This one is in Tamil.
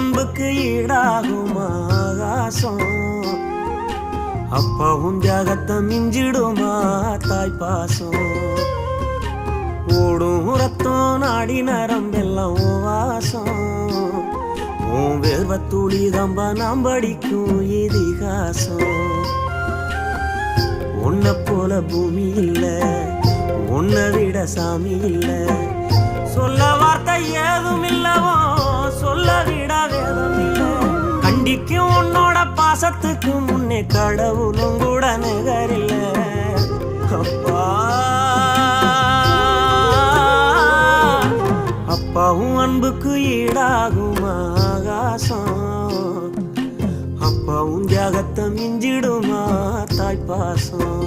அன்புக்கு ஈடாகுமா ஆகாசம்? அப்பாவும் தியாகத்தை மிஞ்சிடுமா தாய் பாசம்? ஓடும் ரத்தம் நாடி நரம்பெல்லாம் வாசம். உன் வேர்வத்துளி தம்பா நாம் படிக்கும் இதிகாசம். உன்னை போல பூமி இல்ல, உன்னை விட சாமி இல்ல. சொல்ல வார்த்தை ஏதும் இல்லவோ, சொல்ல விட வேதம் இல்ல. கண்டிக்கும் உன்னோட பாசத்துக்கு முன்னே கடவுளும் கூட நிகரில்ல. அப்பா அப்பாவும் அன்புக்கு ஈடாகுமா ஆகாசம்? அப்பாவும் தியாகத்தை மிஞ்சிடுமா தாய் பாசம்?